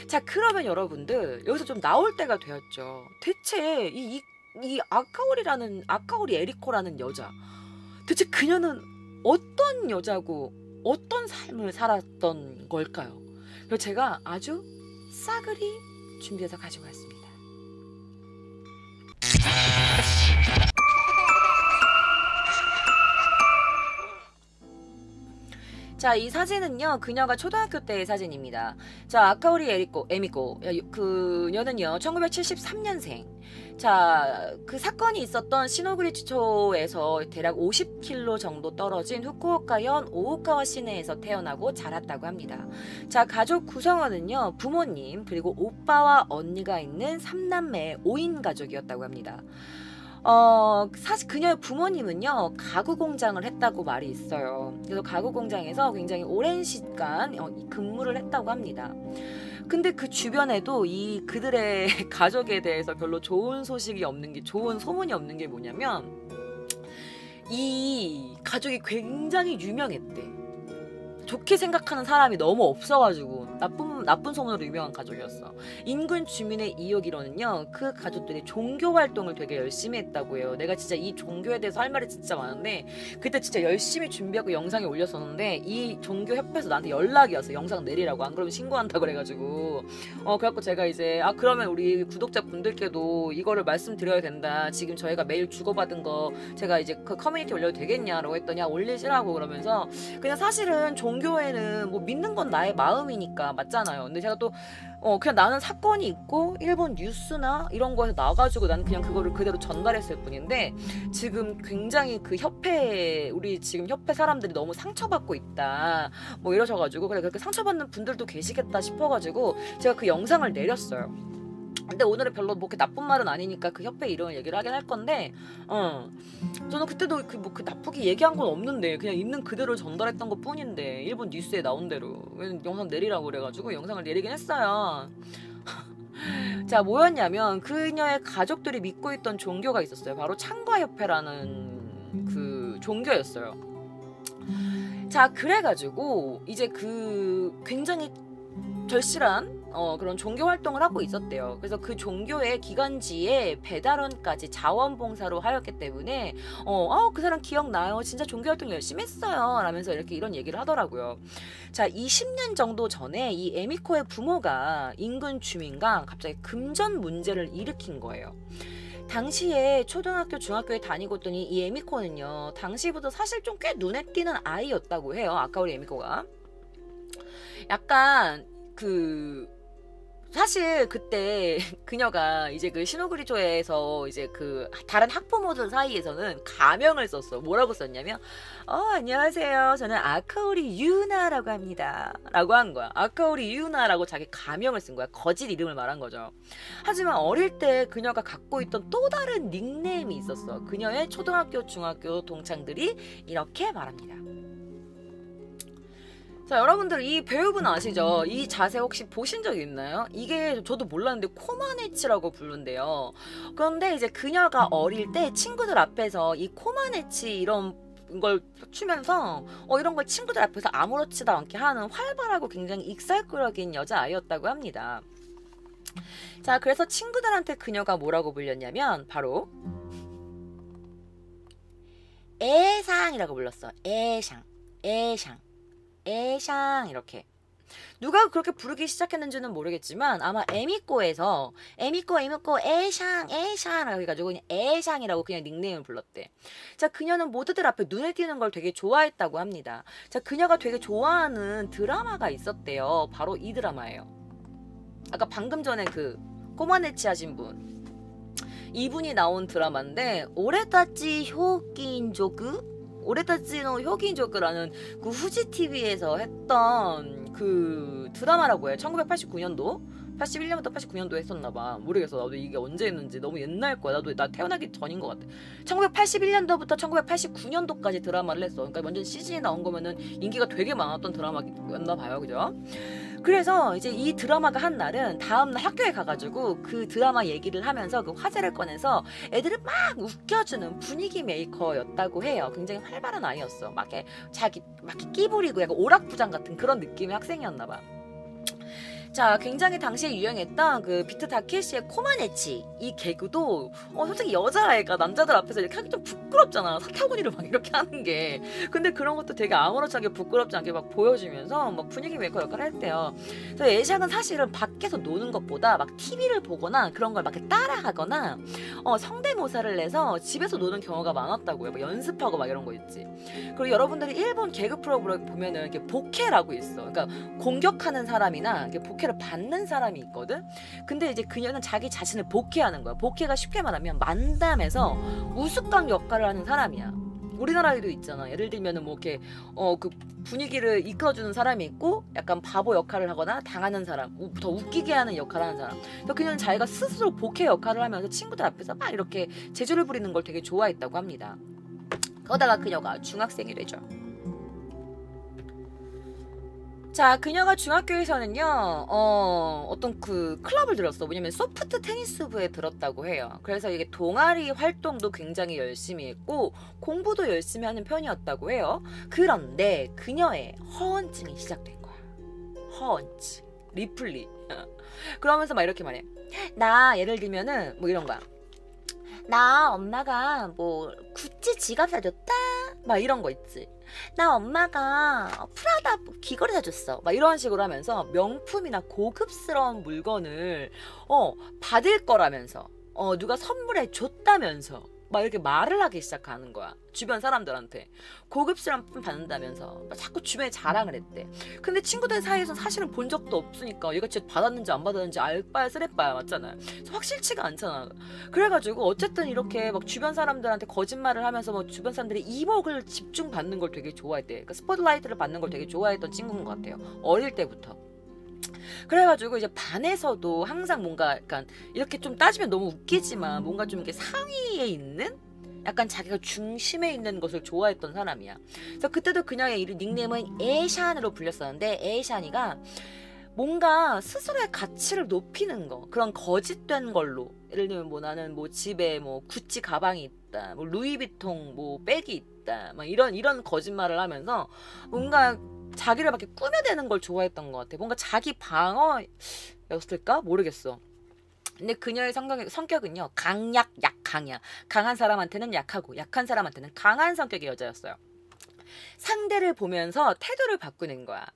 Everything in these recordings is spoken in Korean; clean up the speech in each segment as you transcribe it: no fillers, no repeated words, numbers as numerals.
자, 그러면 여러분들 여기서 좀 나올 때가 되었죠. 대체 이 아카오리 에리코라는 여자, 대체 그녀는 어떤 여자고 어떤 삶을 살았던 걸까요? 그래서 제가 아주 싸그리 준비해서 가지고 왔습니다. 자, 이 사진은요, 그녀가 초등학교 때의 사진입니다. 자, 아카오리 에미코. 그녀는요, 1973년생. 자, 그 사건이 있었던 시노구리초에서 대략 50km 정도 떨어진 후쿠오카현 오오카와 시내에서 태어나고 자랐다고 합니다. 자, 가족 구성원은요, 부모님, 그리고 오빠와 언니가 있는 3남매의 5인 가족이었다고 합니다. 사실 그녀의 부모님은요, 가구 공장을 했다고 말이 있어요. 그래서 가구 공장에서 굉장히 오랜 시간 근무를 했다고 합니다. 근데 그 주변에도 이 그들의 가족에 대해서 별로 좋은 좋은 소문이 없는 게 뭐냐면, 이 가족이 굉장히 유명했대. 좋게 생각하는 사람이 너무 없어가지고 나쁜 소문으로 유명한 가족이었어. 인근 주민의 이야기로는요, 그 가족들이 종교 활동을 되게 열심히 했다고 해요. 내가 진짜 이 종교에 대해서 할 말이 진짜 많은데, 그때 진짜 열심히 준비하고 영상에 올렸었는데 이 종교 협회에서 나한테 연락이 왔어. 영상 내리라고, 안 그러면 신고한다 그래가지고. 그래갖고 제가 이제 그러면 우리 구독자분들께도 이거를 말씀드려야 된다. 지금 저희가 메일 주고받은 거 제가 이제 그 커뮤니티 올려도 되겠냐라고 했더니 올리시라고 그러면서, 그냥 사실은 종교에는 뭐 믿는 건 나의 마음이니까 맞잖아요. 근데 제가 또 그냥 나는 사건이 있고 일본 뉴스나 이런 거에서 나와가지고 나는 그냥 그거를 그대로 전달했을 뿐인데, 지금 굉장히 우리 지금 협회 사람들이 너무 상처받고 있다 뭐 이러셔가지고, 그래 그렇게 상처받는 분들도 계시겠다 싶어가지고 제가 그 영상을 내렸어요. 근데 오늘은 별로 뭐 그 나쁜 말은 아니니까 그 협회 이름을 얘기를 하긴 할 건데, 저는 그때도 그 나쁘게 얘기한 건 없는데 그냥 있는 그대로 전달했던 것 뿐인데, 일본 뉴스에 나온 대로 영상 내리라고 그래가지고 영상을 내리긴 했어요. 자, 뭐였냐면 그녀의 가족들이 믿고 있던 종교가 있었어요. 바로 창과협회라는 그 종교였어요. 자, 그래가지고 이제 그 굉장히 절실한 그런 종교 활동을 하고 있었대요. 그래서 그 종교의 기관지에 배달원까지 자원봉사로 하였기 때문에 그 사람 기억나요? 진짜 종교 활동 열심히 했어요. 라면서 이런 얘기를 하더라고요. 자, 20년 정도 전에 이 에미코의 부모가 인근 주민과 갑자기 금전 문제를 일으킨 거예요. 당시에 초등학교, 중학교에 다니고 있더니 이 에미코는요, 당시부터 사실 좀 꽤 눈에 띄는 아이였다고 해요. 아까우리 에미코가. 약간 사실 그때 그녀가 이제 그 시노구리조에서 이제 그 다른 학부모들 사이에서는 가명을 썼어. 뭐라고 썼냐면, 안녕하세요, 저는 아카오리 유나라고 합니다 라고 한 거야. 아카오리 유나라고 자기 가명을 쓴 거야. 거짓 이름을 말한 거죠. 하지만 어릴 때 그녀가 갖고 있던 또 다른 닉네임이 있었어. 그녀의 초등학교, 중학교 동창들이 이렇게 말합니다. 자, 여러분들 이 배우분 아시죠? 이 자세 혹시 보신 적 있나요? 이게 저도 몰랐는데 코마네치라고 부른대요. 그런데 이제 그녀가 어릴 때 친구들 앞에서 이 코마네치 이런 걸 추면서 이런 걸 친구들 앞에서 아무렇지도 않게 하는 활발하고 굉장히 익살꾸러기인 여자아이였다고 합니다. 자, 그래서 친구들한테 그녀가 뭐라고 불렸냐면 바로 애상이라고 불렀어. 애상, 애상, 애샹. 이렇게 누가 그렇게 부르기 시작했는지는 모르겠지만 아마 에미코에서 에미코 애샹 애샹 해가지고 그냥 애샹이라고 그냥 닉네임을 불렀대. 자, 그녀는 모두들 앞에 눈에 띄는 걸 되게 좋아했다고 합니다. 자, 그녀가 되게 좋아하는 드라마가 있었대요. 바로 이 드라마예요. 아까 방금 전에 그 꼬마네치 하신 분, 이분이 나온 드라마인데 오레타치 효긴조그? 오레타치노 효긴조크라는 그 후지 TV에서 했던 그 드라마라고 해요. 1989년도, 81년부터 89년도에 했었나봐. 모르겠어. 나도 이게 언제 했는지 너무 옛날 거야. 나 태어나기 전인 것 같아. 1981년도부터 1989년도까지 드라마를 했어. 그러니까 완전 시즌이 나온 거면은 인기가 되게 많았던 드라마였나 봐요. 그죠? 그래서 이제 이 드라마가 한 날은 다음날 학교에 가가지고 그 드라마 얘기를 하면서 그 화제를 꺼내서 애들을 막 웃겨주는 분위기 메이커였다고 해요. 굉장히 활발한 아이였어. 막 이렇게 끼 부리고 약간 오락부장 같은 그런 느낌의 학생이었나봐. 자, 굉장히 당시에 유행했던 그 비트 다케시의 코마네치 이 개그도 솔직히 여자애가 남자들 앞에서 이렇게 하기 좀 부끄럽잖아. 사타구니를 막 이렇게 하는 게. 근데 그런 것도 되게 아무렇지 않게 부끄럽지 않게 막 보여주면서 막 분위기 메이커 역할을 했대요. 그래서 애샥은 사실은 밖에서 노는 것보다 막 TV를 보거나 그런 걸 막 따라하거나 성대모사를 내서 집에서 노는 경우가 많았다고요. 막 연습하고 막 이런 거 있지. 그리고 여러분들이 일본 개그 프로그램 보면은 이렇게 보케라고 있어. 그러니까 공격하는 사람이나 이렇게 보케를 받는 사람이 있거든. 근데 이제 그녀는 자기 자신을 보케하는 거야. 보케가 쉽게 말하면 만담에서 우스꽝 역할을 하는 사람이야. 우리나라에도 있잖아. 예를 들면은 뭐 이렇게 그 분위기를 이끌어주는 사람이 있고 약간 바보 역할을 하거나 당하는 사람, 더 웃기게 하는 역할을 하는 사람. 그래서 그녀는 자기가 스스로 보케 역할을 하면서 친구들 앞에서 막 이렇게 재주를 부리는 걸 되게 좋아했다고 합니다. 그러다가 그녀가 중학생이 되죠. 자, 그녀가 중학교에서는요, 어떤 그 클럽을 들었어. 뭐냐면 소프트 테니스부에 들었다고 해요. 그래서 이게 동아리 활동도 굉장히 열심히 했고, 공부도 열심히 하는 편이었다고 해요. 그런데 그녀의 허언증이 시작된 거야. 허언증. 리플리. 그러면서 막 이렇게 말해. 나, 예를 들면은, 뭐 이런 거야. 나 엄마가 뭐 구찌 지갑 사줬다 막 이런 거 있지. 나 엄마가 프라다 귀걸이 사줬어 막 이런 식으로 하면서 명품이나 고급스러운 물건을 받을 거라면서 누가 선물해 줬다면서 막 이렇게 말을 하기 시작하는 거야. 주변 사람들한테 고급스러운 품 받는다면서 막 자꾸 주변에 자랑을 했대. 근데 친구들 사이에서 사실은 본 적도 없으니까 얘가 진짜 받았는지 안 받았는지 알바야 쓰레빠야 맞잖아요. 확실치가 않잖아. 그래가지고 어쨌든 이렇게 막 주변 사람들한테 거짓말을 하면서 뭐 주변 사람들이 이목을 집중 받는 걸 되게 좋아했대. 그러니까 스포트라이트를 받는 걸 되게 좋아했던 친구인 것 같아요. 어릴 때부터. 그래가지고 이제 반에서도 항상 뭔가 약간 이렇게 좀 따지면 너무 웃기지만 뭔가 좀 이렇게 상위에 있는 약간 자기가 중심에 있는 것을 좋아했던 사람이야. 그래서 그때도 그녀의 닉네임은 에샨으로 불렸었는데 에샨이가 뭔가 스스로의 가치를 높이는 거 그런 거짓된 걸로 예를 들면 뭐 나는 뭐 집에 뭐 구찌 가방이 있다 뭐 루이비통 뭐 백이 있다 막 이런 거짓말을 하면서 뭔가 자기를 막 이렇게 꾸며대는 걸 좋아했던 것 같아. 뭔가 자기 방어였을까? 모르겠어. 근데 그녀의 성격은요. 강약, 약강이야. 강한 사람한테는 약하고 약한 사람한테는 강한 성격의 여자였어요. 상대를 보면서 태도를 바꾸는 거야.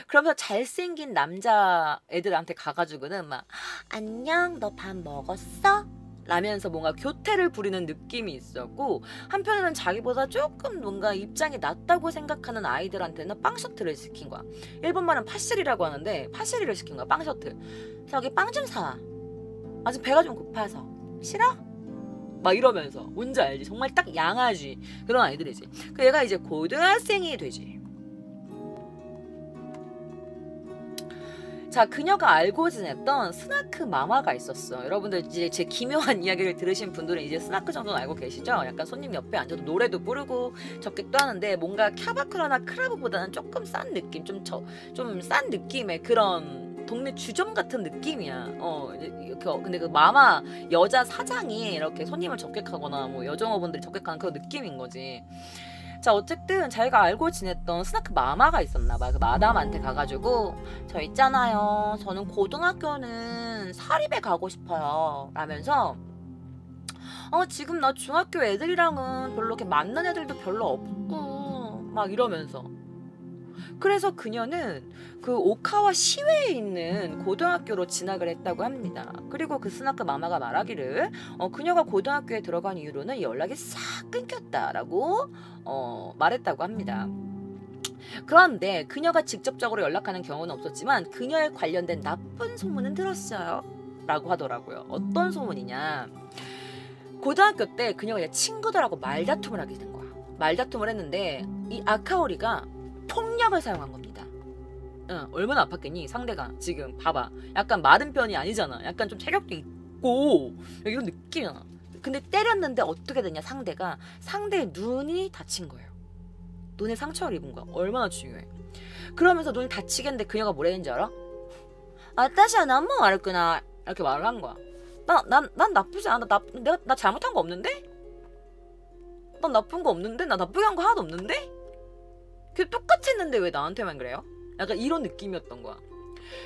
그러면서 잘생긴 남자 애들한테 가가지고는 막 안녕 너 밥 먹었어? 라면서 뭔가 교태를 부리는 느낌이 있었고 한편으로는 자기보다 조금 뭔가 입장이 낮다고 생각하는 아이들한테는 빵셔틀을 시킨 거야. 일본말은 파시리라고 하는데 파시리를 시킨 거야. 빵셔틀. 저기 빵 좀 사와. 아 지금 배가 좀 고파서. 싫어? 막 이러면서 뭔지 알지? 정말 딱 양아지 그런 아이들이지. 그 얘가 이제 고등학생이 되지. 자, 그녀가 알고 지냈던 스나크 마마가 있었어. 여러분들 이제 제 기묘한 이야기를 들으신 분들은 이제 스나크 정도는 알고 계시죠? 약간 손님 옆에 앉아도 노래도 부르고 접객도 하는데 뭔가 캬바크라나 크라브보다는 조금 싼 느낌, 좀 싼 느낌의 그런 동네 주점 같은 느낌이야. 근데 그 마마 여자 사장이 이렇게 손님을 접객하거나 뭐 여정어분들이 접객하는 그런 느낌인 거지. 자 어쨌든 자기가 알고 지냈던 스나크 마마가 있었나봐. 그 마담한테 가가지고 저 있잖아요 저는 고등학교는 사립에 가고 싶어요 라면서 지금 나 중학교 애들이랑은 별로 이렇게 만난 애들도 별로 없고 막 이러면서 그래서 그녀는 그 오카와 시외에 있는 고등학교로 진학을 했다고 합니다. 그리고 그 스나크 마마가 말하기를 그녀가 고등학교에 들어간 이후로는 연락이 싹 끊겼다라고 말했다고 합니다. 그런데 그녀가 직접적으로 연락하는 경우는 없었지만 그녀에 관련된 나쁜 소문은 들었어요 라고 하더라고요. 어떤 소문이냐, 고등학교 때 그녀가 친구들하고 말다툼을 하게 된 거야. 말다툼을 했는데 이 아카오리가 폭력을 사용한 겁니다. 얼마나 아팠겠니? 상대가 지금 봐봐. 약간 마른 편이 아니잖아. 약간 좀 체격도 있고 이런 느낌이잖아. 근데 때렸는데 어떻게 되냐, 상대의 눈이 다친 거예요. 눈에 상처를 입은 거야. 얼마나 중요해. 그러면서 눈이 다치겠는데 그녀가 뭐라 했는지 알아? 아따시야 난 뭐 말했구나 이렇게 말을 한 거야. 난 나쁘지 않아. 나 잘못한 거 없는데? 난 나쁜 거 없는데? 나 나쁘게 한 거 하나도 없는데? 그 똑같이 했는데 왜 나한테만 그래요? 약간 이런 느낌이었던 거야.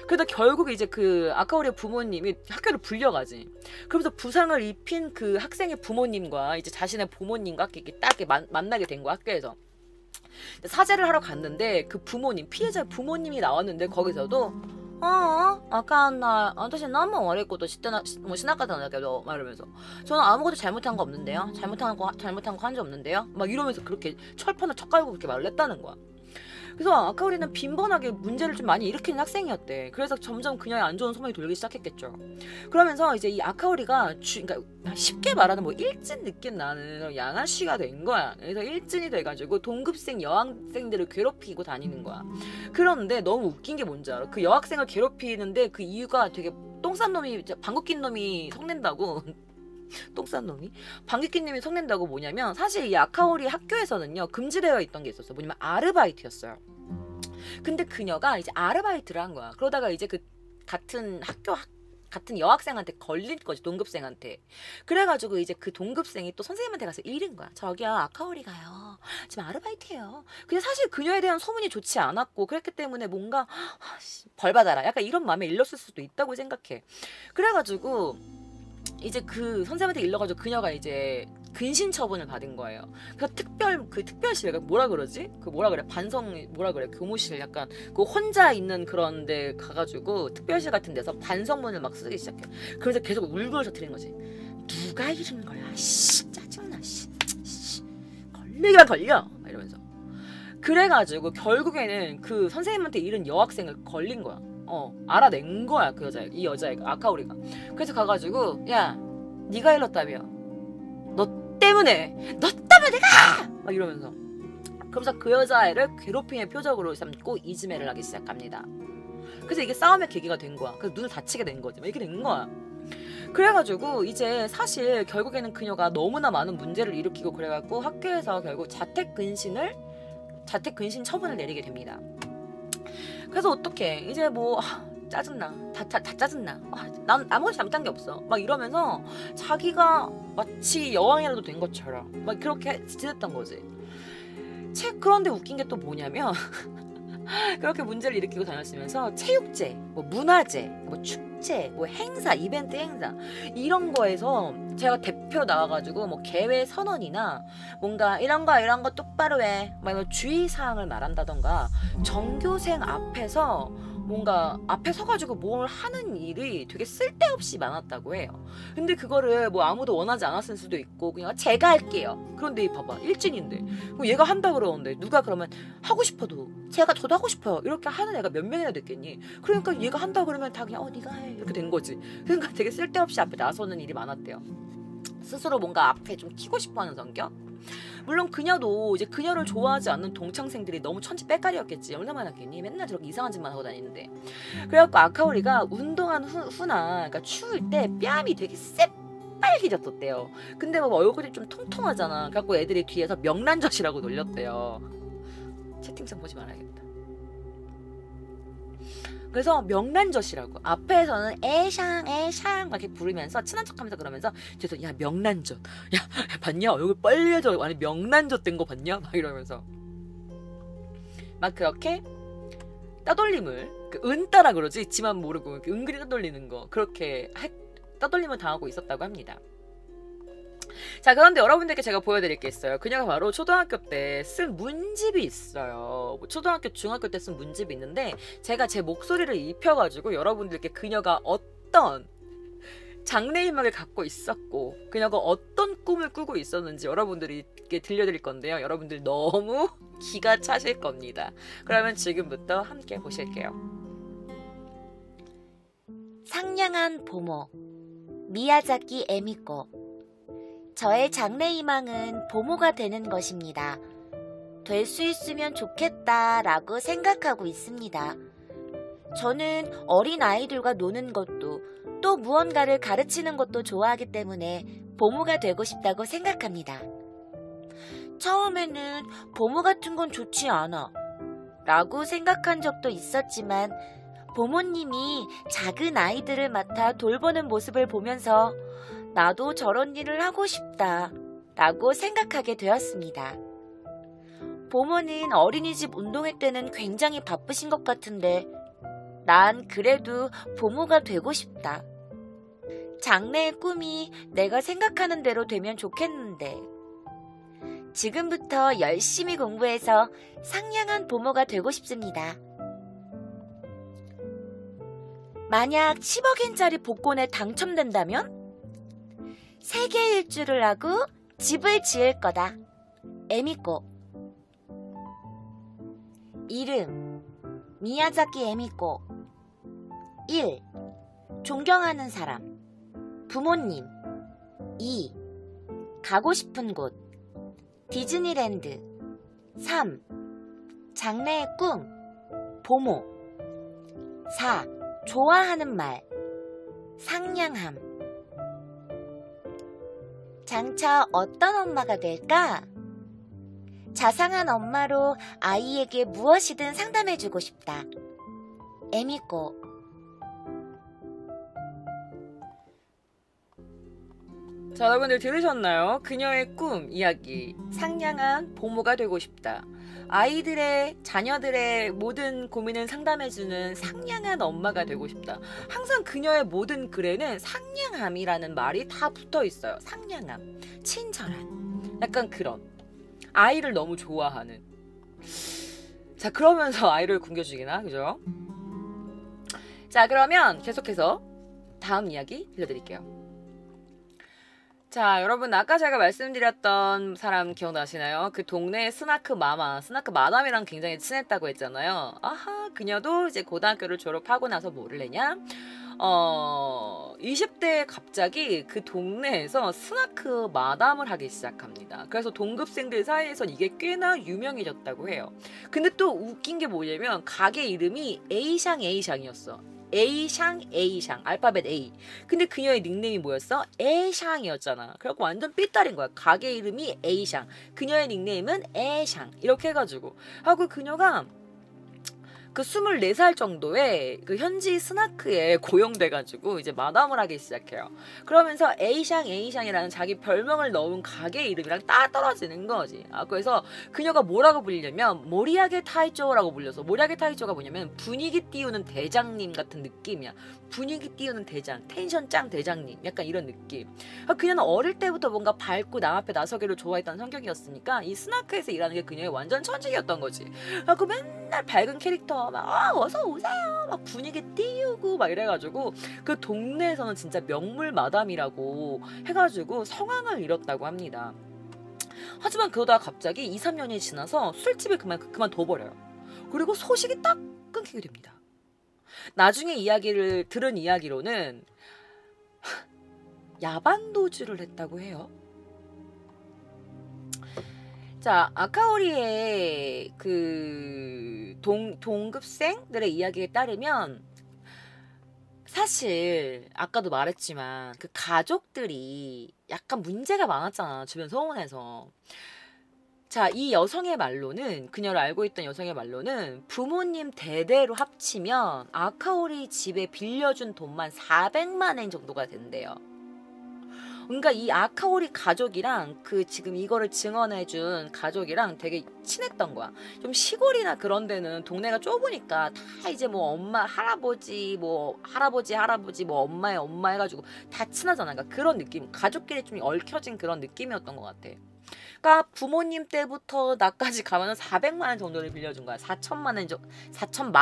그러다 결국에 이제 그 아카오리의 부모님이 학교를 불려가지. 그러면서 부상을 입힌 그 학생의 부모님과 이제 자신의 부모님과 이렇게 딱 만나게 된 거야, 학교에서. 사죄를 하러 갔는데 그 부모님, 피해자의 부모님이 나왔는데 거기서도 아까 나私何も悪いことしてなもしなかったんだけど막 이러면서 저는 아무것도 잘못한 거 없는데요. 잘못한 거 한 적 없는데요. 막 이러면서 그렇게 철판을 쳐 깔고 그렇게 말을 했다는 거야. 그래서 아카오리는 빈번하게 문제를 좀 많이 일으키는 학생이었대. 그래서 점점 그녀의 안 좋은 소문이 돌기 시작했겠죠. 그러면서 이제 이 아카오리가 그러니까 쉽게 말하는 뭐 일진 느낌 나는 양아씨가 된 거야. 그래서 일진이 돼가지고 동급생 여학생들을 괴롭히고 다니는 거야. 그런데 너무 웃긴 게 뭔지 알아? 그 여학생을 괴롭히는데 그 이유가 되게 똥싼 놈이 방귀 낀 놈이 성낸다고. 똥싼 놈이? 방귀 낀 놈이 성낸다고 뭐냐면 사실 이 아카오리 학교에서는요 금지되어 있던 게 있었어. 뭐냐면 아르바이트였어요. 근데 그녀가 이제 아르바이트를 한 거야. 그러다가 이제 그 같은 같은 여학생한테 걸린 거지, 동급생한테. 그래가지고 이제 그 동급생이 또 선생님한테 가서 이른 거야. 저기요, 아카오리가요 지금 아르바이트예요. 근데 사실 그녀에 대한 소문이 좋지 않았고 그랬기 때문에 뭔가 벌 받아라 약간 이런 마음에 일렀을 수도 있다고 생각해. 그래가지고 이제 그 선생님한테 일러가지고 그녀가 이제 근신 처분을 받은 거예요. 그래서 특별실, 뭐라 그러지? 그 뭐라 그래? 뭐라 그래? 교무실 약간 그 혼자 있는 그런 데 가가지고 특별실 같은 데서 반성문을 막 쓰기 시작해. 그러면서 계속 울고 터뜨리는 거지. 누가 이런 거야? 씨, 짜증나. 씨. 걸리기만 걸려. 막 이러면서. 그래가지고 결국에는 그 선생님한테 잃은 여학생을 걸린 거야. 알아낸 거야 이 여자애가, 아카오리가. 그래서 가가지고 야, 네가 일렀다며. 너 때문에 내가! 막 이러면서. 그러면서 그 여자애를 괴롭힘의 표적으로 삼고 이지매를 하기 시작합니다. 그래서 이게 싸움의 계기가 된 거야. 그래서 눈을 다치게 된 거지. 막 이렇게 된 거야. 그래가지고 이제 사실 결국에는 그녀가 너무나 많은 문제를 일으키고 그래갖고 학교에서 결국 자택 근신 처분을 내리게 됩니다. 그래서 어떡해. 이제 뭐 짜증나. 다 짜증나. 난 아무것도 잘못한 게 없어. 막 이러면서 자기가 마치 여왕이라도 된 것처럼 막 그렇게 지냈던 거지. 그런데 웃긴 게 또 뭐냐면 그렇게 문제를 일으키고 다녔으면서 체육제, 뭐 문화제, 뭐 축제, 뭐 행사, 이벤트 행사 이런 거에서 제가 대표 나와가지고 뭐 개회 선언이나 뭔가 이런 거 똑바로 해 막 이런 주의사항을 말한다던가 전교생 앞에서 뭔가 앞에 서가지고 뭘 하는 일이 되게 쓸데없이 많았다고 해요. 근데 그거를 뭐 아무도 원하지 않았을 수도 있고 그냥 제가 할게요. 그런데 봐봐, 일진인데 얘가 한다 그러는데 누가 그러면 하고 싶어도 저도 하고 싶어요 이렇게 하는 애가 몇 명이나 됐겠니? 그러니까 얘가 한다 그러면 다 그냥 네가 해 이렇게 된 거지. 그러니까 되게 쓸데없이 앞에 나서는 일이 많았대요. 스스로 뭔가 앞에 좀 튀고 싶어하는 성격? 물론 그녀도 이제 그녀를 좋아하지 않는 동창생들이 너무 천지 빽깔이었겠지. 얼마나 많았겠니? 맨날 저렇게 이상한 짓만 하고 다니는데. 그래갖고 아카오리가 운동한 후나 그러니까 추울 때 뺨이 되게 새빨개졌었대요. 근데 뭐 얼굴이 좀 통통하잖아. 그래갖고 애들이 뒤에서 명란젓이라고 놀렸대요. 채팅창 보지 말아야겠다. 그래서 명란젓이라고 앞에서는 애샹 막 이렇게 부르면서 친한 척하면서 그러면서 뒤에서 야 명란젓 야 봤냐 얼굴 빨개져 아니 명란젓 된 거 봤냐 막 이러면서 막 그렇게 따돌림을 은따라 그러지 지만 모르고 은근히 따돌리는 거 그렇게 따돌림을 당하고 있었다고 합니다. 자, 그런데 여러분들께 제가 보여드릴 게 있어요. 그녀가 바로 초등학교 때 쓴 문집이 있어요. 초등학교, 중학교 때 쓴 문집이 있는데 제가 제 목소리를 입혀가지고 여러분들께 그녀가 어떤 장래희망을 갖고 있었고 그녀가 어떤 꿈을 꾸고 있었는지 여러분들께 들려드릴 건데요. 여러분들 너무 기가 차실 겁니다. 그러면 지금부터 함께 보실게요. 상냥한 보모 미야자키 에미코. 저의 장래희망은 보모가 되는 것입니다. 될 수 있으면 좋겠다라고 생각하고 있습니다. 저는 어린 아이들과 노는 것도 또 무언가를 가르치는 것도 좋아하기 때문에 보모가 되고 싶다고 생각합니다. 처음에는 보모 같은 건 좋지 않아 라고 생각한 적도 있었지만 보모님이 작은 아이들을 맡아 돌보는 모습을 보면서 나도 저런 일을 하고 싶다 라고 생각하게 되었습니다. 보모는 어린이집 운동회 때는 굉장히 바쁘신 것 같은데 난 그래도 보모가 되고 싶다. 장래의 꿈이 내가 생각하는 대로 되면 좋겠는데. 지금부터 열심히 공부해서 상냥한 보모가 되고 싶습니다. 만약 10억엔짜리 복권에 당첨된다면? 세계 일주를 하고 집을 지을 거다. 에미코. 이름 미야자키 에미코. 1. 존경하는 사람 부모님. 2. 가고 싶은 곳 디즈니랜드. 3. 장래의 꿈 보모. 4. 좋아하는 말 상냥함. 장차 어떤 엄마가 될까? 자상한 엄마로 아이에게 무엇이든 상담해주고 싶다. 에미코. 자, 여러분들 들으셨나요? 그녀의 꿈 이야기. 상냥한 보모가 되고 싶다. 아이들의, 자녀들의 모든 고민을 상담해주는 상냥한 엄마가 되고 싶다. 항상 그녀의 모든 글에는 상냥함이라는 말이 다 붙어 있어요. 상냥함, 친절한, 약간 그런. 아이를 너무 좋아하는. 자, 그러면서 아이를 굶겨주기나, 그죠? 자, 그러면 계속해서 다음 이야기 들려드릴게요. 자, 여러분 아까 제가 말씀드렸던 사람 기억나시나요? 그 동네 스나크 마담이랑 굉장히 친했다고 했잖아요. 아하, 그녀도 이제 고등학교를 졸업하고 나서 뭐를 했냐? 20대에 갑자기 그 동네에서 스나크 마담을 하기 시작합니다. 그래서 동급생들 사이에선 이게 꽤나 유명해졌다고 해요. 근데 또 웃긴 게 뭐냐면 가게 이름이 에이샹이었어. 에이샹 알파벳 A. 근데 그녀의 닉네임이 뭐였어? 에샹이었잖아. 그래갖고 완전 삐딱인 거야. 가게 이름이 에이샹, 그녀의 닉네임은 에샹. 이렇게 해가지고 하고 그녀가 그 24살 정도에 그 현지 스나크에 고용돼가지고 이제 마담을 하기 시작해요. 그러면서 에이샹이라는 자기 별명을 넣은 가게 이름이랑 딱 떨어지는 거지. 그래서 그녀가 뭐라고 불리냐면 모리야게 타이조라고 불려서, 모리야게 타이조가 뭐냐면 분위기 띄우는 대장님 같은 느낌이야. 분위기 띄우는 대장, 텐션 짱 대장님, 약간 이런 느낌. 그녀는 어릴 때부터 뭔가 밝고 남 앞에 나서기를 좋아했던 성격이었으니까 이 스나크에서 일하는 게 그녀의 완전 천직이었던 거지. 그 맨날 밝은 캐릭터 막 어서 오세요 막 분위기 띄우고 막 이래가지고 그 동네에서는 진짜 명물 마담이라고 해가지고 성황을 이뤘다고 합니다. 하지만 그러다가 갑자기 2, 3년이 지나서 술집을 그만둬버려요. 그리고 소식이 딱 끊기게 됩니다. 나중에 이야기를 들은 이야기로는 야반도주를 했다고 해요. 자, 아카오리의 그 동급생들의 이야기에 따르면 사실 아까도 말했지만 그 가족들이 약간 문제가 많았잖아. 주변 소문에서. 자, 이 여성의 말로는, 그녀를 알고 있던 여성의 말로는 부모님 대대로 합치면 아카오리 집에 빌려준 돈만 400만 엔 정도가 된대요. 그러니까 이 아카오리 가족이랑 그 지금 이거를 증언해준 가족이랑 되게 친했던 거야. 좀 시골이나 그런 데는 동네가 좁으니까 다 이제 뭐 엄마 할아버지 뭐 엄마의 엄마 해가지고 다 친하잖아. 그러니까 그런 느낌, 가족끼리 좀 얽혀진 그런 느낌이었던 것 같아. 그러니까 부모님 때부터 나까지 가면은 400만 원 정도를 빌려준 거야. 4천만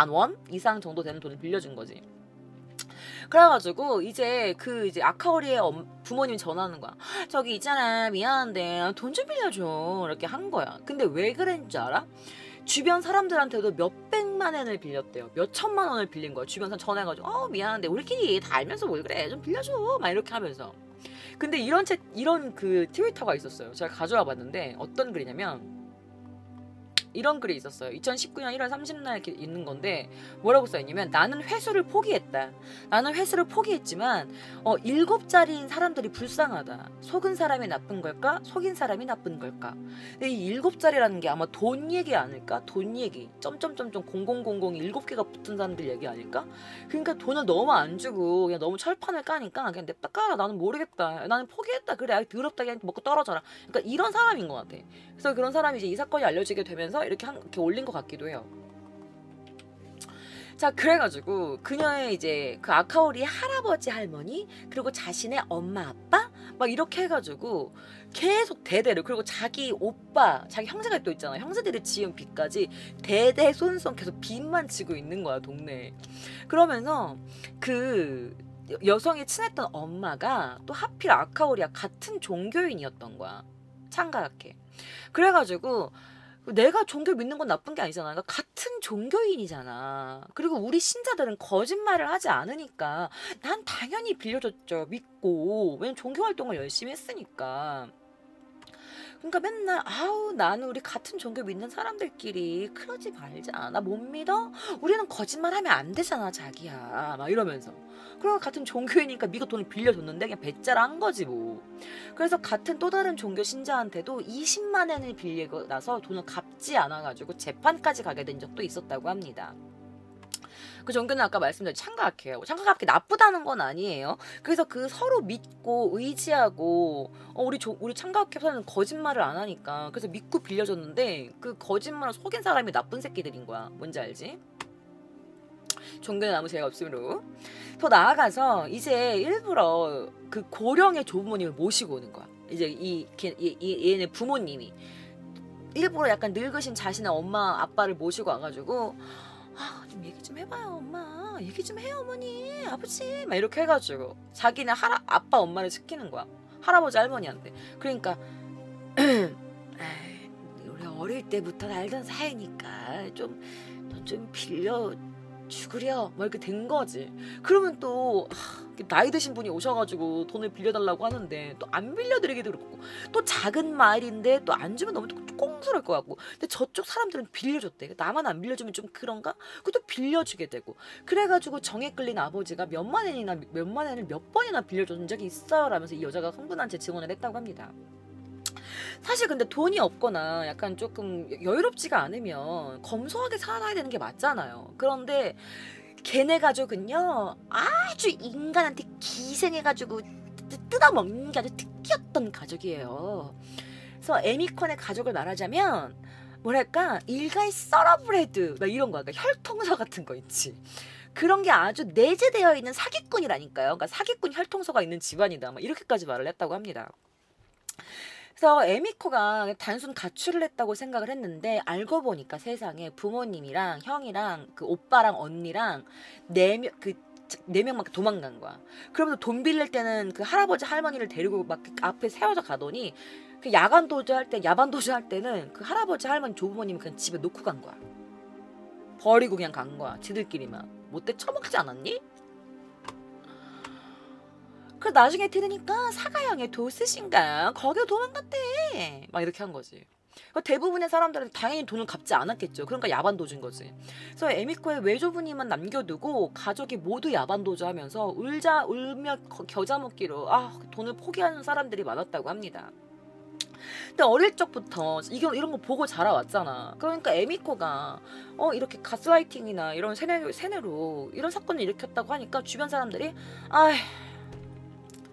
원 이상 정도 되는 돈을 빌려준 거지. 그래가지고 이제 아카오리의 부모님이 전화하는 거야. 저기 있잖아, 미안한데 돈 좀 빌려줘, 이렇게 한 거야. 근데 왜 그랬는 줄 알아? 주변 사람들한테도 몇백만 엔을 빌렸대요. 몇천만 원을 빌린 거야. 주변 사람 전화해가지고 미안한데 우리끼리 다 알면서 뭘 그래, 좀 빌려줘, 막 이렇게 하면서. 근데 이런 그 트위터가 있었어요. 제가 가져와 봤는데 어떤 글이냐면 이런 글이 있었어요. 2019년 1월 30일 이렇게 있는 건데 뭐라고 써있냐면, 나는 회수를 포기했다. 나는 회수를 포기했지만 7자리인 사람들이 불쌍하다. 속은 사람이 나쁜 걸까? 속인 사람이 나쁜 걸까? 근데 이 7자리라는 게 아마 돈 얘기 아닐까? 돈 얘기. 점점점점 0000 7개가 붙은 사람들 얘기 아닐까? 그러니까 돈을 너무 안 주고 그냥 너무 철판을 까니까 그냥 냅다 까라. 나는 모르겠다. 나는 포기했다. 그래, 더럽다. 그냥 먹고 떨어져라. 그러니까 이런 사람인 것 같아. 그래서 그런 사람이 이제 이 사건이 알려지게 되면서 이렇게 올린 것 같기도 해요. 자, 그래가지고 그녀의 이제 그 아카오리의 할아버지 할머니 그리고 자신의 엄마 아빠 막 이렇게 해가지고 계속 대대로, 그리고 자기 오빠 자기 형제가 또 있잖아, 형제들이 지은 빚까지 대대손손 계속 빚만 지고 있는 거야 동네에. 그러면서 그 여성이 친했던 엄마가 또 하필 아카오리와 같은 종교인이었던 거야, 창가학회. 그래가지고 내가 종교 믿는 건 나쁜 게 아니잖아. 그러니까 같은 종교인이잖아. 그리고 우리 신자들은 거짓말을 하지 않으니까 난 당연히 빌려줬죠. 믿고. 왜냐면 종교 활동을 열심히 했으니까. 그러니까 맨날 아우 나는 우리 같은 종교 믿는 사람들끼리 그러지 말자. 나 못 믿어? 우리는 거짓말하면 안 되잖아 자기야. 막 이러면서. 그리고 같은 종교이니까 믿고 돈을 빌려줬는데 그냥 배째라 한 거지 뭐. 그래서 같은 또 다른 종교 신자한테도 20만 엔을 빌리고 나서 돈을 갚지 않아가지고 재판까지 가게 된 적도 있었다고 합니다. 그 종교는 아까 말씀드린 창가학회예요. 창가학회 나쁘다는 건 아니에요. 그래서 그 서로 믿고 의지하고 우리 창가학회에서는 거짓말을 안 하니까 그래서 믿고 빌려줬는데 그 거짓말을 속인 사람이 나쁜 새끼들인 거야. 뭔지 알지? 종교는 아무 죄가 없으므로. 더 나아가서 이제 일부러 그 고령의 조부모님을 모시고 오는 거야. 이제 얘네 부모님이 일부러 약간 늙으신 자신의 엄마 아빠를 모시고 와가지고 좀 얘기 좀 해봐요 엄마, 얘기 좀 해요 어머니 아버지 막 이렇게 해가지고 자기네 아빠 엄마를 시키는 거야, 할아버지 할머니한테. 그러니까 우리 어릴 때부터 알던 사이니까 좀 빌려 죽으려 막 이렇게 된 거지. 그러면 또 나이 드신 분이 오셔가지고 돈을 빌려달라고 하는데 또 안 빌려드리기도 그렇고, 또 작은 마을인데 또 안 주면 너무 꽁스러울 것 같고, 근데 저쪽 사람들은 빌려줬대. 나만 안 빌려주면 좀 그런가? 그것도 빌려주게 되고. 그래가지고 정에 끌린 아버지가 몇만 엔을 몇 번이나 빌려준 적이 있어요 라면서 이 여자가 흥분한 채 증언을 했다고 합니다. 사실 근데 돈이 없거나 약간 조금 여유롭지가 않으면 검소하게 살아야 되는 게 맞잖아요. 그런데 걔네 가족은요 아주 인간한테 기생해가지고 뜯어먹는 게 아주 특기였던 가족이에요. 그래서 에미컨의 가족을 말하자면 뭐랄까 일가의 서러브레드 막 이런 거, 그러니까 혈통서 같은 거 있지. 그런 게 아주 내재되어 있는 사기꾼이라니까요. 그러니까 사기꾼 혈통서가 있는 집안이다 막 이렇게까지 말을 했다고 합니다. 그래서 에미코가 단순 가출을 했다고 생각을 했는데 알고 보니까 세상에 부모님이랑 형이랑 그 오빠랑 언니랑 네 명밖에 도망간 거야. 그러면서 돈 빌릴 때는 그 할아버지 할머니를 데리고 막 앞에 세워져 가더니 그 야간 도주할 때는 그 할아버지 할머니 조부모님이 그냥 집에 놓고 간 거야. 버리고 그냥 간 거야. 지들끼리만. 못돼 처먹지 않았니? 그 나중에 들으니까 사가형의 도스신가 거기로 도망갔대 막 이렇게 한 거지. 대부분의 사람들은 당연히 돈을 갚지 않았겠죠. 그러니까 야반도주인 거지. 그래서 에미코의 외조부님만 남겨두고 가족이 모두 야반도주하면서 울며 겨자 먹기로 돈을 포기하는 사람들이 많았다고 합니다. 근데 어릴 적부터 이런 거 보고 자라왔잖아. 그러니까 에미코가 이렇게 가스라이팅이나 이런 세뇌로 이런 사건을 일으켰다고 하니까 주변 사람들이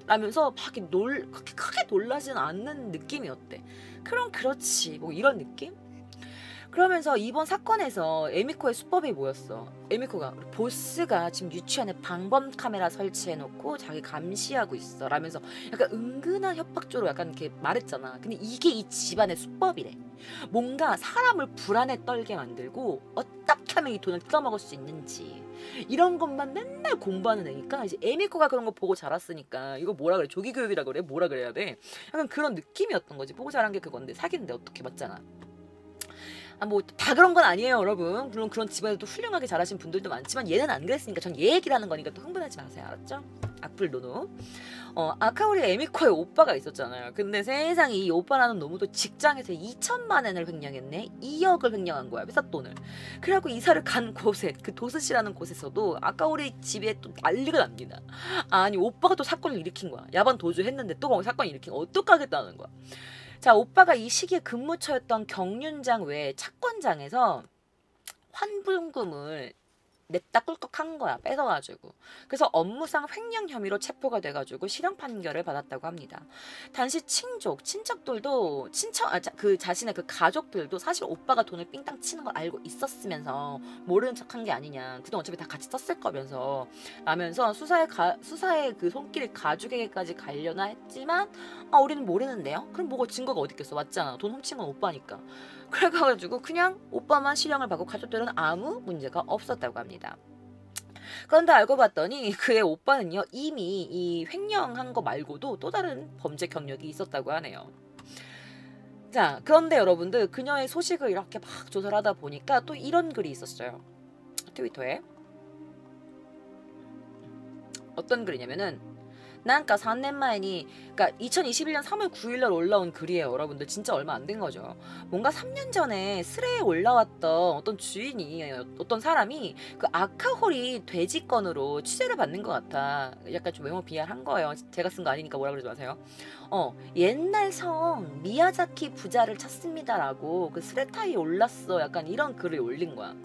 라면서 막 그렇게 크게 놀라진 않는 느낌이었대. 그럼 그렇지 뭐 이런 느낌? 그러면서 이번 사건에서 에미코의 수법이 뭐였어? 에미코가 보스가 지금 유치원에 방범 카메라 설치해놓고 자기 감시하고 있어 라면서 약간 은근한 협박조로 약간 이렇게 말했잖아. 근데 이게 이 집안의 수법이래. 뭔가 사람을 불안에 떨게 만들고 어떻게 하면 이 돈을 뜯어먹을 수 있는지 이런 것만 맨날 공부하는 애니까 이제 에미코가 그런 거 보고 자랐으니까 이거 뭐라 그래? 조기교육이라 그래? 뭐라 그래야 돼? 약간 그런 느낌이었던 거지. 보고 자란 게 그건데 사귀는데 어떻게 맞잖아. 뭐 다 그런 건 아니에요 여러분. 물론 그런 집안에도 훌륭하게 자라신 분들도 많지만 얘는 안 그랬으니까 전 얘 얘기를 하는 거니까 또 흥분하지 마세요. 알았죠? 악플 노노. 아카오리 에미코의 오빠가 있었잖아요. 근데 세상에 이 오빠라는 놈도 직장에서 2천만 엔을 횡령했네. 2억을 횡령한 거야. 회사 돈을. 그래갖고 이사를 간 곳에 그 도스시라는 곳에서도 아카오리 집에 또 난리가 납니다. 아니 오빠가 또 사건을 일으킨 거야. 야반 도주했는데 또 거기 사건을 일으킨 거야. 어떡하겠다는 거야. 자, 오빠가 이 시기에 근무처였던 경륜장 외 채권장에서 환불금을 냈다 꿀꺽한 거야. 뺏어가지고. 그래서 업무상 횡령 혐의로 체포가 돼가지고 실형 판결을 받았다고 합니다. 단지 친척들도 그 자신의 그 가족들도 사실 오빠가 돈을 삥땅 치는 걸 알고 있었으면서 모르는 척한 게 아니냐. 그동안 어차피 다 같이 썼을 거면서 라면서 수사의 그 손길이 가족에게까지 가려나 했지만 우리는 모르는데요. 그럼 뭐가 증거가 어디 있겠어. 맞잖아. 돈 훔친 건 오빠니까. 그래가지고 그냥 오빠만 실형을 받고 가족들은 아무 문제가 없었다고 합니다. 그런데 알고 봤더니 그의 오빠는요 이미 이 횡령한 거 말고도 또 다른 범죄 경력이 있었다고 하네요. 자, 그런데 여러분들 그녀의 소식을 이렇게 막 조사를 하다 보니까 또 이런 글이 있었어요. 트위터에. 어떤 글이냐면은 난까 3년前に 그러니까 2021년 3월 9일날 올라온 글이에요. 여러분들 진짜 얼마 안 된 거죠. 뭔가 3년 전에 스레에 올라왔던 어떤 주인이 어떤 사람이 그 아카홀이 돼지 건으로 취재를 받는 것 같아. 약간 좀 외모 비하한 거예요. 제가 쓴 거 아니니까 뭐라 그러지 마세요. 옛날 성 미야자키 부자를 찾습니다라고 그 스레타에 올랐어. 약간 이런 글을 올린 거야.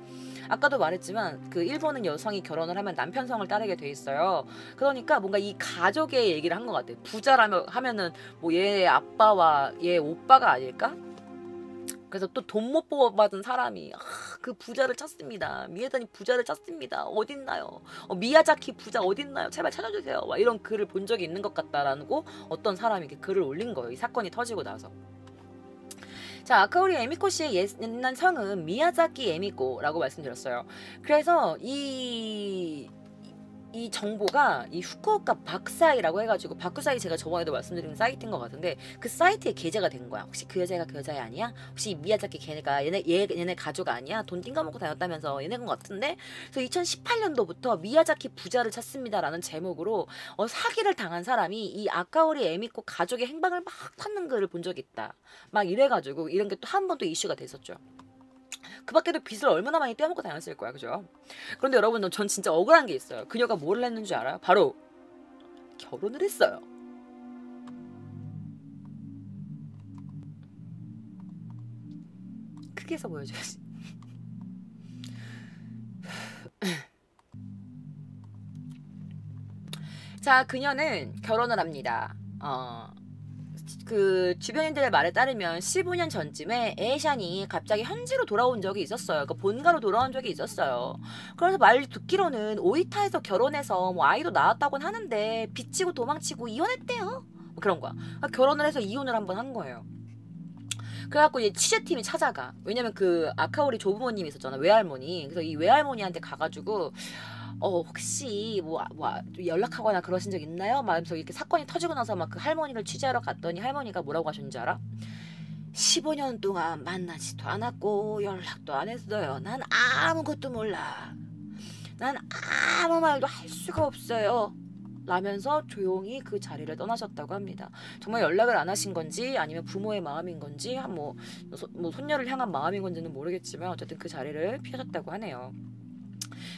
아까도 말했지만 그 일본은 여성이 결혼을 하면 남편 성을 따르게 돼 있어요. 그러니까 뭔가 이 가족의 얘기를 한 것 같아. 부자라면 하면은 뭐 얘 아빠와 얘 오빠가 아닐까? 그래서 또 돈 못 뽑아받은 사람이 그 부자를 찾습니다. 미야자니 부자를 찾습니다. 어딨나요? 미야자키 부자 어딨나요? 제발 찾아주세요. 막 이런 글을 본 적이 있는 것 같다라고 어떤 사람이 이렇게 글을 올린 거예요. 이 사건이 터지고 나서. 자, 아카오리 에미코 씨의 옛날 성은 미야자키 에미코라고 말씀드렸어요. 그래서 이 정보가 이 후쿠오카 박사이라고 해가지고 바쿠사이 제가 저번에도 말씀드린 사이트인 것 같은데 그 사이트에 게재가 된 거야. 혹시 그 여자가 그 여자 아니야? 혹시 미야자키 걔네가 얘네 가족 아니야? 돈 띵가먹고 다녔다면서 얘네 것 같은데. 그래서 2018년도부터 미야자키 부자를 찾습니다라는 제목으로 사기를 당한 사람이 이 아카오리 에미코 가족의 행방을 막 찾는 글을 본 적이 있다. 막 이래가지고 이런 게 또 한 번 또 이슈가 됐었죠. 그 밖에도 빚을 얼마나 많이 떼어먹고 다녔을 거야. 그죠? 그런데 여러분, 전 진짜 억울한 게 있어요. 그녀가 뭘 했는지 알아요? 바로 결혼을 했어요. 크게 해서 보여줘야지. 자, 그녀는 결혼을 합니다. 그 주변인들의 말에 따르면 15년 전쯤에 에이샨이 갑자기 현지로 돌아온 적이 있었어요. 그 본가로 돌아온 적이 있었어요. 그래서 말 듣기로는 오이타에서 결혼해서 뭐 아이도 낳았다고는 하는데 빚지고 도망치고 이혼했대요. 뭐 그런 거야. 결혼을 해서 이혼을 한번 한 거예요. 그래갖고 이제 취재팀이 찾아가. 왜냐면 그 아카오리 조부모님이 있었잖아. 외할머니. 그래서 이 외할머니한테 가가지고 혹시 뭐 연락하거나 그러신 적 있나요? 막 하면서 이렇게 사건이 터지고 나서 막 그 할머니를 취재하러 갔더니 할머니가 뭐라고 하셨는지 알아? 15년 동안 만나지도 않았고 연락도 안 했어요. 난 아무것도 몰라. 난 아무 말도 할 수가 없어요. 라면서 조용히 그 자리를 떠나셨다고 합니다. 정말 연락을 안 하신 건지 아니면 부모의 마음인 건지 뭐 손녀를 향한 마음인 건지는 모르겠지만 어쨌든 그 자리를 피하셨다고 하네요.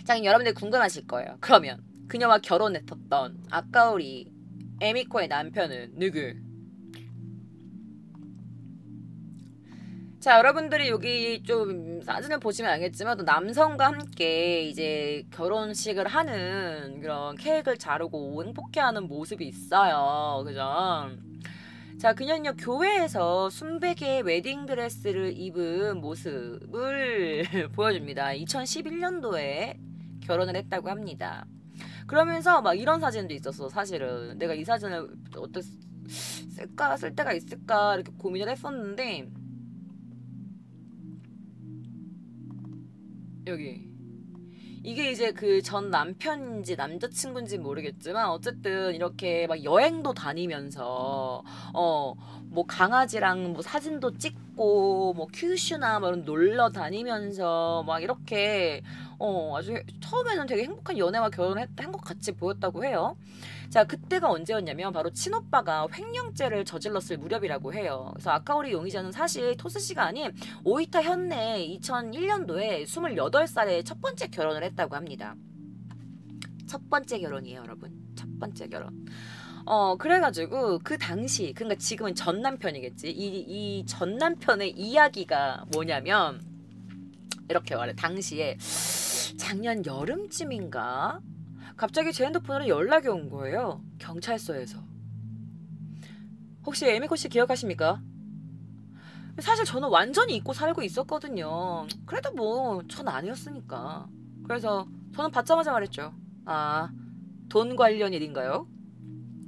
자, 여러분들 궁금하실 거예요. 그러면 그녀와 결혼했었던 아카오리 에미코의 남편은 누구? 자, 여러분들이 여기 좀 사진을 보시면 알겠지만 또 남성과 함께 이제 결혼식을 하는 그런 케이크를 자르고 행복해하는 모습이 있어요. 그죠? 자, 그녀는요 교회에서 순백의 웨딩드레스를 입은 모습을 보여줍니다. 2011년도에 결혼을 했다고 합니다. 그러면서 막 이런 사진도 있었어. 사실은 내가 이 사진을 어떻게 쓸 때가 있을까 이렇게 고민을 했었는데 여기 이게 이제 그 전 남편인지 남자친구인지 모르겠지만 어쨌든 이렇게 막 여행도 다니면서 뭐 강아지랑 뭐 사진도 찍고 뭐 큐슈나 뭐 이런 놀러 다니면서 막 이렇게 아주 처음에는 되게 행복한 연애와 결혼한 것 같이 보였다고 해요. 자, 그때가 언제였냐면 바로 친오빠가 횡령죄를 저질렀을 무렵이라고 해요. 그래서 아카오리 용의자는 사실 토스씨가 아닌 오이타 현내 2001년도에 28살에 첫 번째 결혼을 했다고 합니다. 첫 번째 결혼이에요, 여러분. 첫 번째 결혼. 그래가지고 그 당시, 그러니까 지금은 전 남편이겠지. 이 전 남편의 이야기가 뭐냐면 이렇게 말해. 당시에 작년 여름쯤인가 갑자기 제 핸드폰으로 연락이 온 거예요. 경찰서에서. 혹시 에미코 씨 기억하십니까? 사실 저는 완전히 잊고 살고 있었거든요. 그래도 뭐 전 아니었으니까. 그래서 저는 받자마자 말했죠. 아, 돈 관련 일인가요?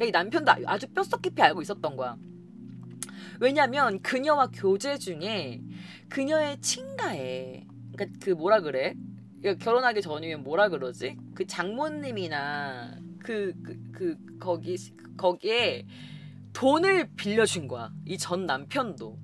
이 남편도 아주 뼛속 깊이 알고 있었던 거야. 왜냐면 그녀와 교제 중에 그녀의 친가에, 그러니까 그 뭐라 그래? 결혼하기 전이면 뭐라 그러지? 그 장모님이나 거기에 돈을 빌려준 거야. 이 전 남편도.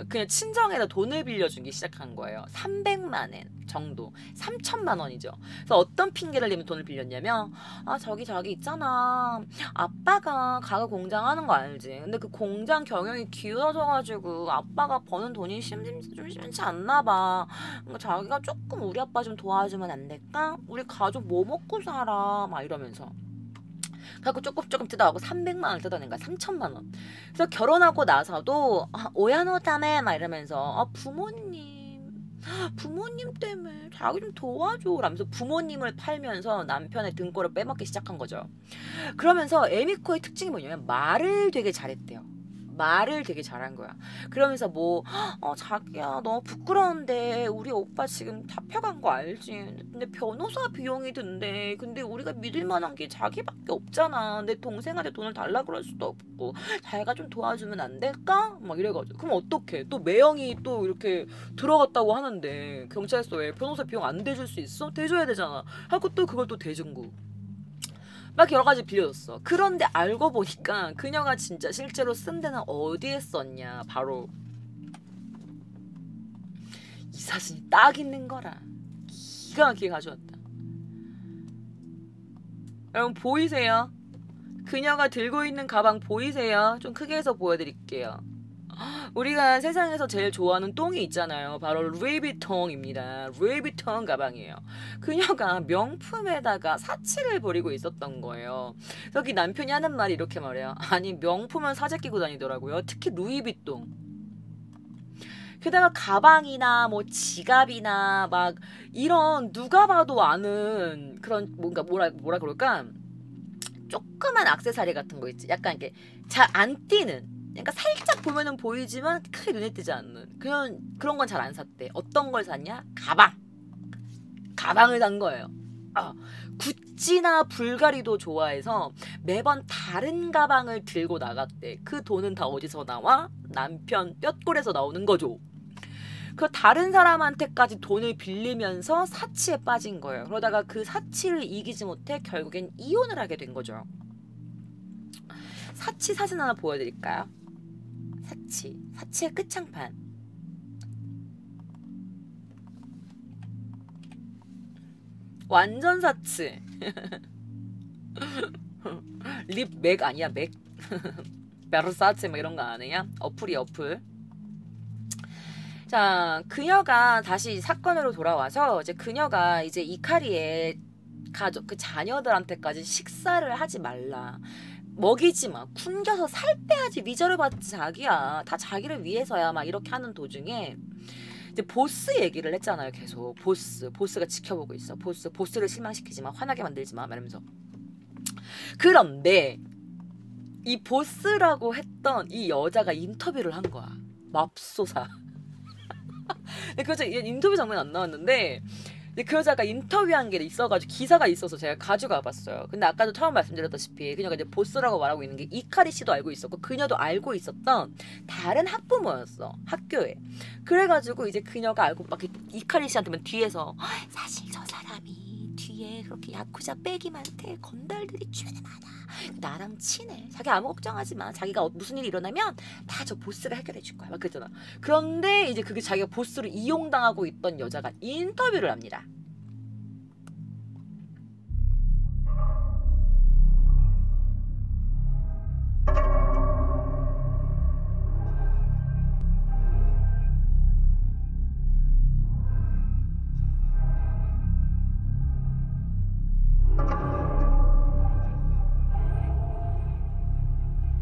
그냥 친정에다 돈을 빌려주기 시작한 거예요. 300만 엔 정도. 3천만 원이죠. 그래서 어떤 핑계를 대면 돈을 빌렸냐면, 아, 저기 있잖아. 아빠가 가구 공장 하는 거 알지? 근데 그 공장 경영이 기울어져가지고 아빠가 버는 돈이 좀 심치 않나 봐. 그러니까 자기가 조금 우리 아빠 좀 도와주면 안 될까? 우리 가족 뭐 먹고 살아? 막 이러면서. 그래갖고 조금 뜯어가고 300만 원을 뜯어낸 거야. 3천만 원. 그래서 결혼하고 나서도 오야노다메 막 이러면서 부모님 때문에 자기 좀 도와줘 라면서 부모님을 팔면서 남편의 등골을 빼먹기 시작한 거죠. 그러면서 에미코의 특징이 뭐냐면 말을 되게 잘했대요. 말을 되게 잘한 거야. 그러면서 뭐 자기야 너무 부끄러운데 우리 오빠 지금 잡혀간 거 알지? 근데 변호사 비용이 든대. 근데 우리가 믿을 만한 게 자기밖에 없잖아. 내 동생한테 돈을 달라 그럴 수도 없고 자기가 좀 도와주면 안 될까? 막 이래가지고. 그럼 어떡해? 또 매형이 또 이렇게 들어갔다고 하는데 경찰서에 변호사 비용 안 대줄 수 있어? 대줘야 되잖아. 하고 또 그걸 또 대준 거. 막 여러 가지 빌려줬어. 그런데 알고 보니까 그녀가 진짜 실제로 쓴 데는 어디에 썼냐. 바로 이 사진이 딱 있는 거라. 기가 막히게 가져왔다. 여러분 보이세요? 그녀가 들고 있는 가방 보이세요? 좀 크게 해서 보여드릴게요. 우리가 세상에서 제일 좋아하는 똥이 있잖아요. 바로 루이비통입니다. 루이비통 가방이에요. 그녀가 명품에다가 사치를 벌이고 있었던 거예요. 여기 남편이 하는 말이 이렇게 말해요. 아니 명품은 사재 끼고 다니더라고요. 특히 루이비통. 게다가 가방이나 뭐 지갑이나 막 이런 누가 봐도 아는 그런 뭔가 뭐라 그럴까? 조그만 액세서리 같은 거 있지. 약간 이렇게 잘 안 띄는. 그러니까 살짝 보면은 보이지만 크게 눈에 띄지 않는 그런 건 잘 안 샀대. 어떤 걸 샀냐? 가방을 산 거예요. 구찌나 불가리도 좋아해서 매번 다른 가방을 들고 나갔대. 그 돈은 다 어디서 나와? 남편 뼛골에서 나오는 거죠. 그 다른 사람한테까지 돈을 빌리면서 사치에 빠진 거예요. 그러다가 그 사치를 이기지 못해 결국엔 이혼을 하게 된 거죠. 사치 사진 하나 보여드릴까요? 사치의 끝장판. 완전 사치. 립 맥 아니야 맥? 베르사체 뭐 이런 거 아니야? 어플. 자, 그녀가 다시 사건으로 돌아와서 이제 그녀가 이제 이카리의 가족 그 자녀들한테까지 식사를 하지 말라. 먹이지 마. 굶겨서 살 빼야지. 위자료 받지 자기야. 다 자기를 위해서야. 막 이렇게 하는 도중에 이제 보스 얘기를 했잖아요. 계속 보스가 지켜보고 있어. 보스를 실망시키지 마. 화나게 만들지 마. 말하면서. 그런데 이 보스라고 했던 이 여자가 인터뷰를 한 거야. 맙소사. 그 여자 인터뷰 장면 안 나왔는데 그 여자가 인터뷰한 게 있어가지고 기사가 있어서 제가 가져가 봤어요. 근데 아까도 처음 말씀드렸다시피 그녀가 이제 보스라고 말하고 있는 게 이카리 씨도 알고 있었고 그녀도 알고 있었던 다른 학부모였어. 학교에. 그래가지고 이제 그녀가 알고 막 이카리 씨한테만 뒤에서 사실 저 사람이 뒤에 그렇게 야쿠자 빼기 많대. 건달들이 주변에 많아. 나랑 친해. 자기 아무 걱정하지 마. 자기가 무슨 일이 일어나면 다 저 보스가 해결해 줄 거야. 막 그랬잖아. 그런데 이제 그게 자기가 보스로 이용당하고 있던 여자가 인터뷰를 합니다.